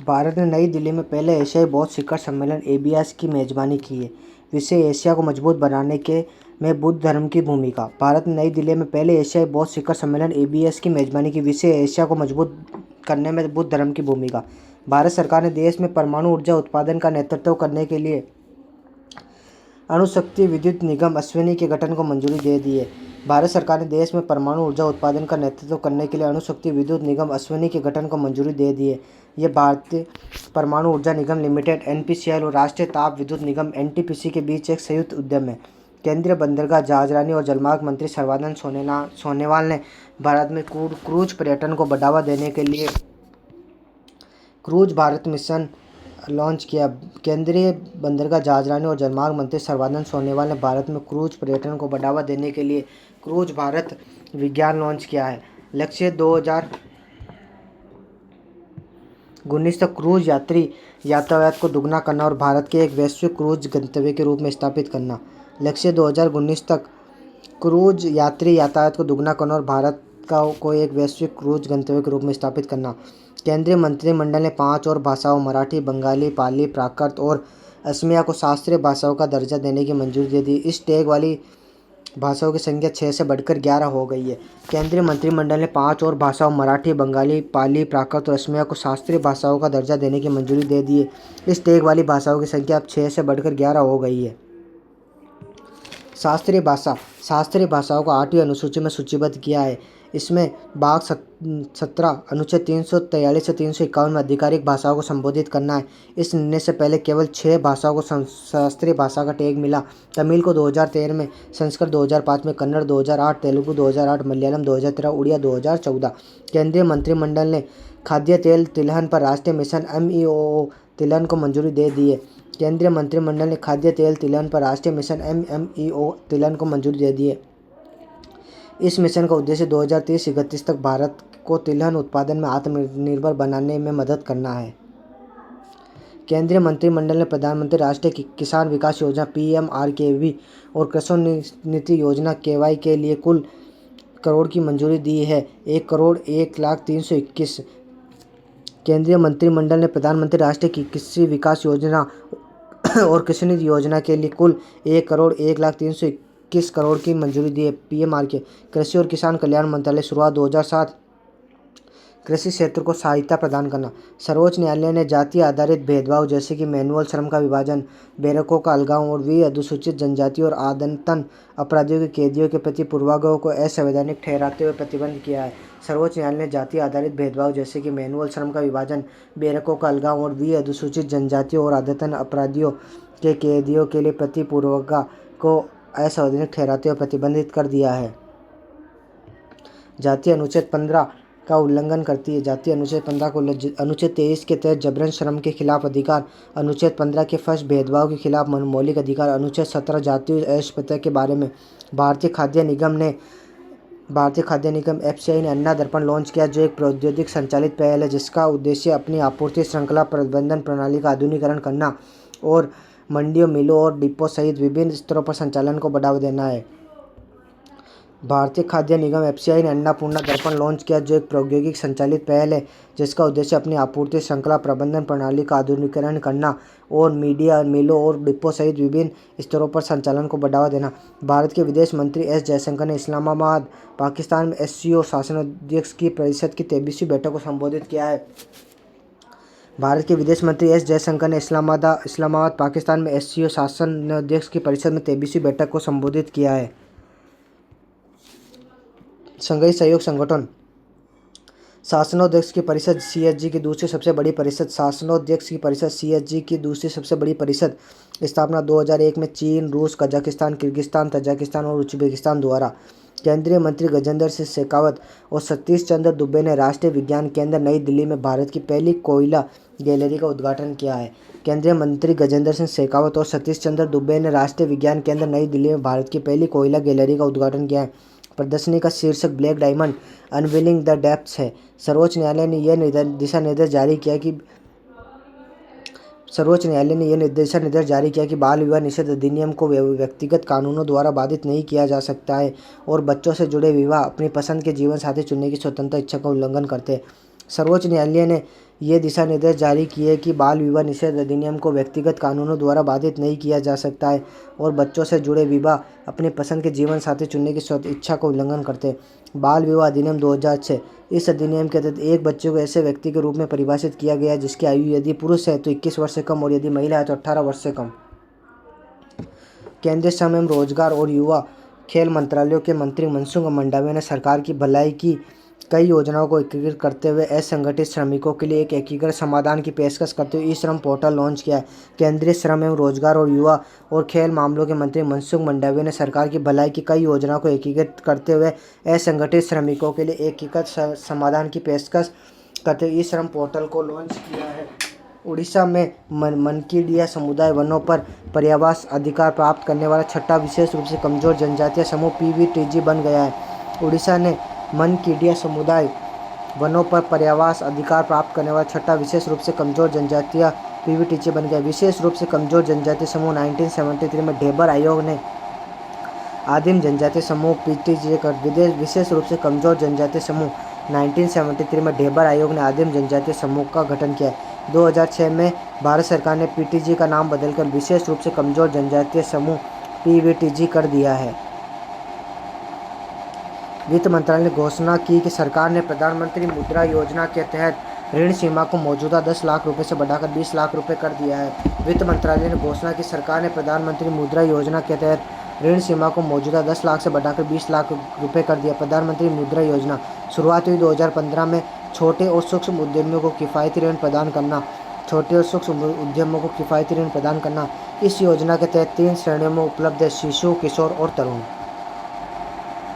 भारत ने नई दिल्ली में पहले एशियाई बौद्ध शिखर सम्मेलन एबीएस की मेजबानी की है। विषय एशिया को मजबूत बनाने के में बुद्ध धर्म की भूमिका। भारत ने नई दिल्ली में पहले एशियाई बौद्ध शिखर सम्मेलन एबीएस की मेजबानी की। विषय एशिया को मजबूत करने में बुद्ध धर्म की भूमिका। भारत सरकार ने देश में परमाणु ऊर्जा उत्पादन का नेतृत्व करने के लिए अणुशक्ति विद्युत निगम अश्विनी के गठन को मंजूरी दे दी है। भारत सरकार ने देश में परमाणु ऊर्जा उत्पादन का नेतृत्व करने के लिए अणुशक्ति विद्युत निगम अश्विनी के गठन को मंजूरी दे दी है। यह भारतीय परमाणु ऊर्जा निगम लिमिटेड एनपीसीएल और राष्ट्रीय ताप विद्युत निगम एनटीपीसी के बीच एक संयुक्त उद्यम है। केंद्रीय बंदरगाह जहाजरानी और जलमार्ग मंत्री सर्बानंद सोनोवाल ने भारत में क्रूज पर्यटन को बढ़ावा देने के लिए क्रूज भारत मिशन लॉन्च किया। केंद्रीय बंदरगाह जहाजरानी और जलमार्ग मंत्री सर्बानंद सोनोवाल ने भारत में क्रूज पर्यटन को बढ़ावा देने के लिए क्रूज भारत विज्ञान लॉन्च किया है। लक्ष्य 2019 तक क्रूज यात्री यातायात को दोगुना करना और भारत के एक वैश्विक क्रूज गंतव्य के रूप में स्थापित करना। लक्ष्य 2019 तक क्रूज यात्री यातायात को दोगुना करना और भारत को एक वैश्विक क्रूज गंतव्य के रूप में स्थापित करना। केंद्रीय मंत्रिमंडल ने 5 और भाषाओं मराठी, बंगाली, पाली, प्राकृत और असमिया को शास्त्रीय भाषाओं का दर्जा देने की मंजूरी दे दी। इस टैग वाली भाषाओं की संख्या 6 से बढ़कर 11 हो गई है। केंद्रीय मंत्रिमंडल ने 5 और भाषाओं मराठी, बंगाली, पाली, प्राकृत और असमिया को शास्त्रीय भाषाओं का दर्जा देने की मंजूरी दे दी है। इस टैग वाली भाषाओं की संख्या अब 6 से बढ़कर 11 हो गई है। शास्त्रीय भाषाओं को 8वीं अनुसूची में सूचीबद्ध किया है। इसमें भाग 17 अनुच्छेद 343 से 351 में आधिकारिक भाषाओं को संबोधित करना है। इस निर्णय से पहले केवल 6 भाषाओं को शास्त्रीय भाषा का टैग मिला। तमिल को 2013 में, संस्कृत 2005 में, कन्नड़ 2008, तेलुगु 2008, मलयालम 2013, उड़िया 2014। केंद्रीय मंत्रिमंडल ने खाद्य तेल तिलहन पर राष्ट्रीय मिशन MEOO तिलहन को मंजूरी दे दी है। केंद्रीय मंत्रिमंडल ने खाद्य तेल तिलहन पर राष्ट्रीय मिशन MEO तिलहन को मंजूरी दे दी है। इस मिशन का उद्देश्य 2030-31 तक भारत को तिलहन उत्पादन में आत्मनिर्भर बनाने में मदद करना है। केंद्रीय मंत्रिमंडल ने प्रधानमंत्री राष्ट्रीय किसान विकास योजना PMRKV और कृषि नीति योजना KY के लिए कुल करोड़ की मंजूरी दी है। 1,01,03,21। केंद्रीय मंत्रिमंडल ने प्रधानमंत्री राष्ट्रीय कृषि विकास योजना और कृषि नीति योजना के लिए कुल 1,01,03,21 करोड़ की मंजूरी दी है। PMRK कृषि और किसान कल्याण मंत्रालय शुरुआत 2007। कृषि क्षेत्र को सहायता प्रदान करना। सर्वोच्च न्यायालय ने जाति आधारित भेदभाव जैसे कि मैनुअल श्रम का विभाजन, बैरकों का अलगाव और अनुसूचित जनजाति और आदतन अपराधियों के कैदियों के प्रति पूर्वाग्रह को असंवैधानिक ठहराते हुए प्रतिबंध किया है। सर्वोच्च न्यायालय ने जाति आधारित भेदभाव जैसे कि मैनुअल श्रम का विभाजन, बैरकों का अलगाव और अनुसूचित जनजातियों और आदतन अपराधियों के कैदियों के लिए प्रति पूर्वाग्रह को असंवैधानिक ठहराते हुए प्रतिबंधित कर दिया है। जाति अनुच्छेद 15 का उल्लंघन करती है। जाति अनुच्छेद 15 को अनुच्छेद 23 के तहत जबरन श्रम के खिलाफ अधिकार, अनुच्छेद 15 के फर्स्ट भेदभाव के खिलाफ मौलिक अधिकार, अनुच्छेद 17 जातीय अस्पृश्यता के बारे में भारतीय खाद्य निगम FCI ने अन्ना दर्पण लॉन्च किया, जो एक प्रौद्योगिक संचालित पहल है जिसका उद्देश्य अपनी आपूर्ति श्रृंखला प्रबंधन प्रणाली का आधुनिकीकरण करना और मंडियों, मिलों और डिपो सहित विभिन्न स्तरों पर संचालन को बढ़ावा देना है। भारतीय खाद्य निगम FCI ने अन्नपूर्णा दर्पण लॉन्च किया, जो एक प्रौद्योगिक संचालित पहल है जिसका उद्देश्य अपनी आपूर्ति श्रृंखला प्रबंधन प्रणाली का आधुनिकीकरण करना और मीडिया, मिलों और डिपो सहित विभिन्न स्तरों पर संचालन को बढ़ावा देना। भारत के विदेश मंत्री S जयशंकर ने इस्लामाबाद, पाकिस्तान में SCO शासनाध्यक्ष की परिषद की 23वीं बैठक को संबोधित किया है। भारत के विदेश मंत्री S जयशंकर ने इस्लामाबाद, पाकिस्तान में SCO शासनाध्यक्ष की परिषद में 23वीं बैठक को संबोधित किया है। संघीय सहयोग संगठन शासनाध्यक्ष की परिषद CSG की दूसरी सबसे बड़ी परिषद CSG की दूसरी सबसे बड़ी परिषद स्थापना 2001 में चीन, रूस, कजाकिस्तान, किर्गिस्तान, तजाकिस्तान और उज्बेकिस्तान द्वारा। केंद्रीय मंत्री गजेंद्र सिंह शेखावत और सतीश चंद्र दुबे ने राष्ट्रीय विज्ञान केंद्र नई दिल्ली में भारत की पहली कोयला गैलरी का उद्घाटन किया है। केंद्रीय मंत्री गजेंद्र सिंह शेखावत और सतीश चंद्र दुबे ने राष्ट्रीय विज्ञान केंद्र नई दिल्ली में भारत की पहली कोयला गैलरी का उद्घाटन किया है। प्रदर्शनी का शीर्षक black diamond unveiling the depths है। सर्वोच्च न्यायालय ने यह दिशा निर्देश जारी किया कि बाल विवाह निषेध अधिनियम को व्यक्तिगत कानूनों द्वारा बाधित नहीं किया जा सकता है और बच्चों से जुड़े विवाह अपनी पसंद के जीवन साथी चुनने की स्वतंत्र इच्छा का उल्लंघन करते हैं। सर्वोच्च न्यायालय ने ये दिशा निर्देश जारी किए कि बाल विवाह निषेध अधिनियम को व्यक्तिगत कानूनों द्वारा बाधित नहीं किया जा सकता है और बच्चों से जुड़े विवाह अपने पसंद के जीवन साथी चुनने की स्वतः इच्छा को उल्लंघन करते हैं। बाल विवाह अधिनियम 2006। इस अधिनियम के तहत एक बच्चे को ऐसे व्यक्ति के रूप में परिभाषित किया गया है जिसकी आयु यदि पुरुष है तो 21 वर्ष से कम और यदि महिला है तो 18 वर्ष से कम। केंद्रीय श्रम एवं रोजगार और युवा खेल मंत्रालयों के मंत्री मनसुख मंडाविया ने सरकार की भलाई की कई योजनाओं को एकीकृत करते हुए असंगठित श्रमिकों के लिए एक एकीकृत समाधान की पेशकश करते हुए ई श्रम पोर्टल लॉन्च किया है। केंद्रीय श्रम एवं रोजगार और युवा और खेल मामलों के मंत्री मनसुख मंडाविया ने सरकार की भलाई की कई योजनाओं को एकीकृत करते हुए असंगठित श्रमिकों के लिए एकीकृत समाधान की पेशकश करते हुए ई श्रम पोर्टल को लॉन्च किया है। उड़ीसा में मनकीडिया समुदाय वनों पर पर्यावास अधिकार प्राप्त करने वाला छठा विशेष रूप से कमजोर जनजातीय समूह पीवीटीजी बन गया है। उड़ीसा ने मनकीडिया समुदाय वनों पर पर्यावास अधिकार प्राप्त करने वाला छठा विशेष रूप से कमजोर जनजातीय पीवीटीजी बन गया। विशेष रूप से कमजोर जनजातीय समूह 1973 में ढेबर आयोग ने आदिम जनजातीय समूह पीटीजी कर विशेष रूप से कमजोर जनजातीय समूह 1973 में ढेबर आयोग ने आदिम जनजातीय समूह का गठन किया। 2006 में भारत सरकार ने पीटीजी का नाम बदलकर विशेष रूप से कमजोर जनजातीय समूह पीवीटीजी कर दिया है। वित्त मंत्रालय ने घोषणा की कि सरकार ने प्रधानमंत्री मुद्रा योजना के तहत ऋण सीमा को मौजूदा 10 लाख रुपए से बढ़ाकर 20 लाख रुपए कर दिया है। वित्त मंत्रालय ने घोषणा की सरकार ने प्रधानमंत्री मुद्रा योजना के तहत ऋण सीमा को मौजूदा 10 लाख से बढ़ाकर 20 लाख रुपए कर दिया। प्रधानमंत्री मुद्रा योजना शुरुआत हुई 2015 में। छोटे और सूक्ष्म उद्यमियों को किफ़ायती ऋण प्रदान करना छोटे और सूक्ष्म उद्यमों को किफ़ायती ऋण प्रदान करना। इस योजना के तहत 3 श्रेणियों में उपलब्ध है: शिशु, किशोर और तरुण।